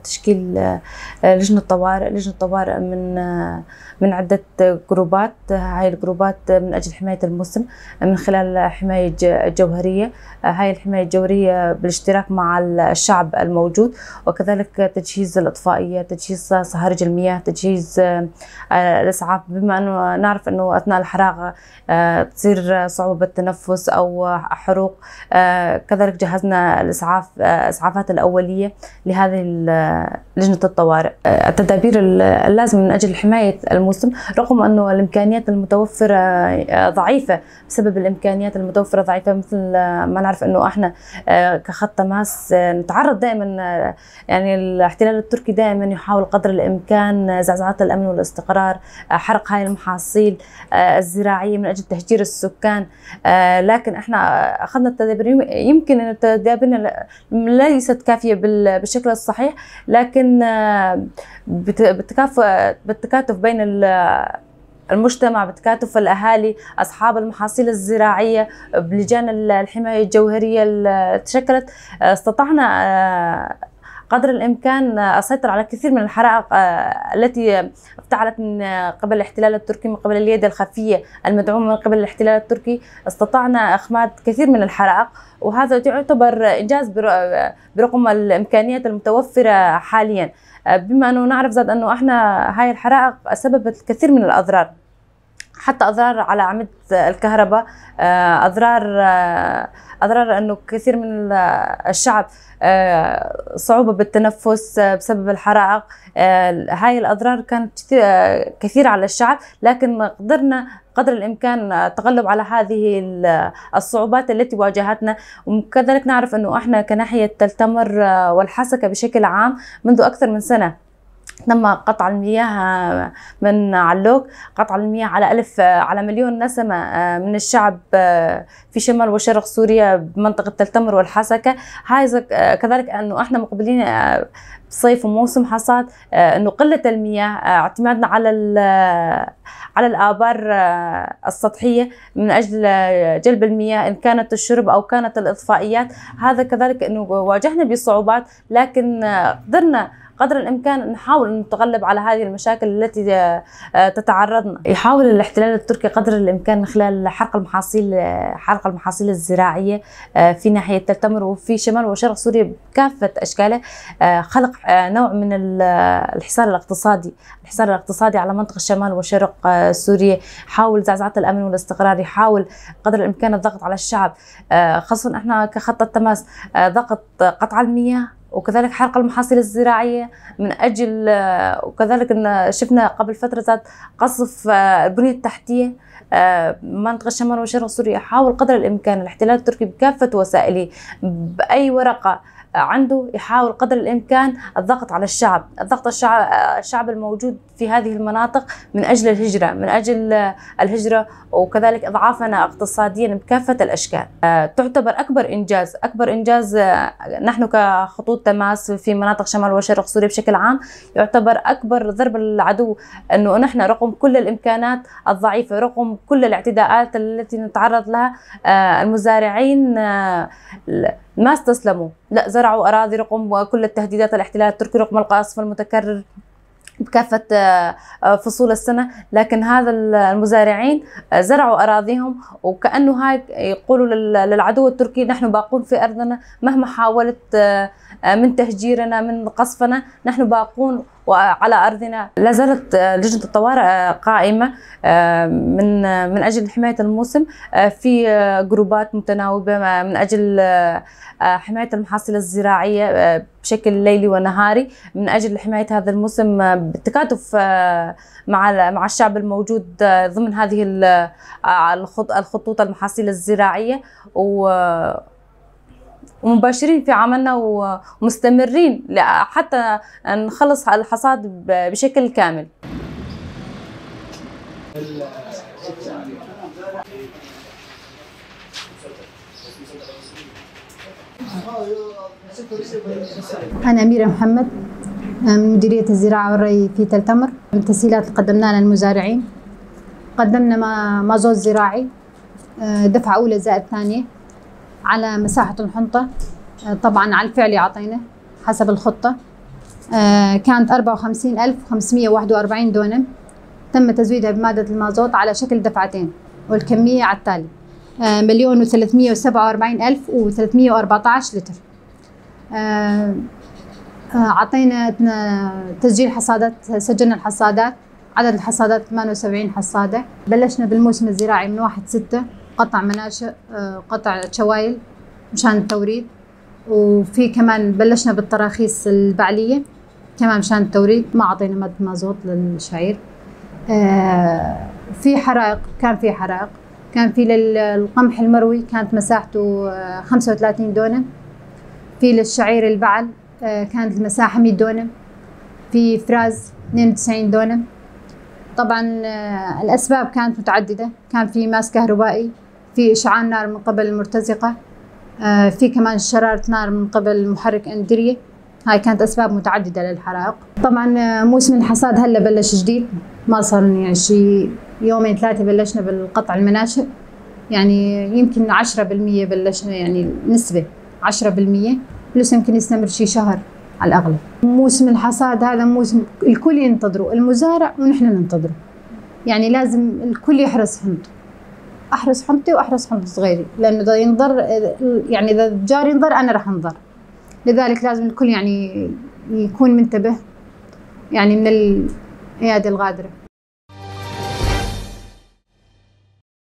تشكيل لجنة طوارئ. لجنة طوارئ من عدة جروبات. هاي الجروبات من أجل حماية الموسم من خلال حماية جوهرية. هاي الحماية الجوهرية بالاشتراك مع الشعب الموجود، وكذلك تجهيز الإطفائية، تجهيز صهاريج المياه، تجهيز الإسعاف، بما أنه نعرف أنه أثناء الحرائق تصير صعوبة بالتنفس أو حروق. كذلك جهزنا الإسعافات الأولية لهذه لجنة الطوارئ. التدابير اللازمة من أجل حماية الموسم، رغم أنه الإمكانيات المتوفرة ضعيفة، بسبب الإمكانيات المتوفرة ضعيفة، مثل ما نعرف أنه إحنا كخط تماس نتعرض دائما، يعني الاحتلال التركي دائما يحاول قدر الإمكان زعزعات الأمن والاستقرار، حرق هاي المحاصيل الزراعية من أجل تهجير السكان. لكن احنا أخذنا التدابير، يمكن أن التدابير ليست كافية بالشكل الصحيح، لكن بالتكاتف بين المجتمع، بتكاتف الأهالي أصحاب المحاصيل الزراعية بلجان الحماية الجوهرية اللي تشكلت، استطعنا قدر الإمكان السيطرة على كثير من الحرائق التي افتعلت من قبل الاحتلال التركي، من قبل اليد الخفية المدعومة من قبل الاحتلال التركي. استطعنا إخماد كثير من الحرائق، وهذا يعتبر إنجاز برغم الإمكانيات المتوفرة حاليا، بما أنه نعرف زاد أنه إحنا هاي الحرائق سببت الكثير من الأضرار، حتى أضرار على أعمدة الكهرباء، أضرار أنه كثير من الشعب صعوبة بالتنفس بسبب الحرائق. هاي الأضرار كانت كثيرة على الشعب، لكن قدرنا قدر الإمكان التغلب على هذه الصعوبات التي واجهتنا. وكذلك نعرف أنه إحنا كناحية تل تمر والحسكة بشكل عام منذ أكثر من سنة تم قطع المياه من علوك، قطع المياه على مليون نسمة من الشعب في شمال وشرق سوريا بمنطقة تل تمر والحسكة. هاي كذلك أنه احنا مقبلين صيف وموسم حصاد، انه قله المياه، اعتمادنا على الآبار السطحيه من اجل جلب المياه، ان كانت الشرب او كانت الاطفائيات. هذا كذلك انه واجهنا بصعوبات، لكن قدرنا قدر الإمكان نحاول نتغلب على هذه المشاكل التي تتعرضنا. يحاول الاحتلال التركي قدر الإمكان من خلال حرق المحاصيل الزراعية في ناحية تل تمر وفي شمال وشرق سوريا بكافة أشكاله، خلق نوع من الحصار الاقتصادي على منطقة شمال وشرق سوريا. حاول زعزعة الأمن والاستقرار، يحاول قدر الإمكان الضغط على الشعب، خاصة احنا كخط التماس ضغط قطع المياه وكذلك حرق المحاصيل الزراعية من أجل، وكذلك إن شفنا قبل فترة ذات قصف البنية التحتية منطقة شمال وشرق سوريا. حاول قدر الإمكان الاحتلال التركي بكافة وسائله بأي ورقة عنده يحاول قدر الإمكان الضغط على الشعب الموجود في هذه المناطق من أجل الهجرة وكذلك إضعافنا اقتصاديا بكافة الأشكال. تعتبر أكبر إنجاز نحن كخطوط تماس في مناطق شمال وشرق سوريا بشكل عام، يعتبر أكبر ضرب للعدو، أنه نحن رغم كل الإمكانات الضعيفة، رغم كل الاعتداءات التي نتعرض لها، المزارعين ما استسلموا، لا زرعوا أراضي رغم كل التهديدات الاحتلال التركي، رغم القصف المتكرر بكافة فصول السنة، لكن هذا المزارعين زرعوا أراضيهم، وكأنه هاي يقولوا للعدو التركي نحن باقون في أرضنا، مهما حاولت من تهجيرنا من قصفنا نحن باقون وعلى أرضنا. لا زالت لجنة الطوارئ قائمة من أجل حماية الموسم في جروبات متناوبة من أجل حماية المحاصيل الزراعية بشكل ليلي ونهاري، من أجل حماية هذا الموسم بالتكاتف مع الشعب الموجود ضمن هذه الخطوط المحاصيل الزراعية، ومباشرين في عملنا ومستمرين حتى نخلص الحصاد بشكل كامل. أنا أميرة محمد من مديرية الزراعة والري في تل تمر. التسهيلات اللي قدمناها للمزارعين، قدمنا مازوت زراعي دفعة أولى زائد ثانية على مساحة الحنطة، طبعا على الفعل أعطينا حسب الخطة. كانت 54,541 دونم، تم تزويدها بمادة المازوت على شكل دفعتين، والكمية على التالي: 1,347,314 لتر. أعطينا تسجيل حصادات، سجلنا الحصادات، عدد الحصادات 78 حصادة. بلشنا بالموسم الزراعي من 1/6، قطع مناشئ، قطع شوايل مشان التوريد، وفي كمان بلشنا بالتراخيص البعلية كمان مشان التوريد، ما أعطينا مادة مازوت للشعير. في حرائق، كان في للقمح المروي كانت مساحته 35 دونم، في للشعير البعل كانت المساحة 100 دونم، في فراز 92 دونم. طبعا الأسباب كانت متعددة، كان في ماس كهربائي، في إشعال نار من قبل المرتزقة، في كمان شرارة نار من قبل محرك أندرية. هاي كانت أسباب متعددة للحرائق. طبعا موسم الحصاد هلا بلش جديد، ما صار يعني شي يومين ثلاثة بلشنا بالقطع المناشئ، يعني يمكن 10% بلشنا، يعني نسبة 10%، لسه يمكن يستمر شي شهر على الأغلب. موسم الحصاد هذا موسم الكل ينتظره، المزارع ونحن ننتظره، يعني لازم الكل يحرس حنطه، أحرس حنطي وأحرس حنطة صغيري، لأنه إذا ينضر، يعني إذا الجار ينضر أنا راح أنضر، لذلك لازم الكل يعني يكون منتبه، يعني من العيادة الغادرة.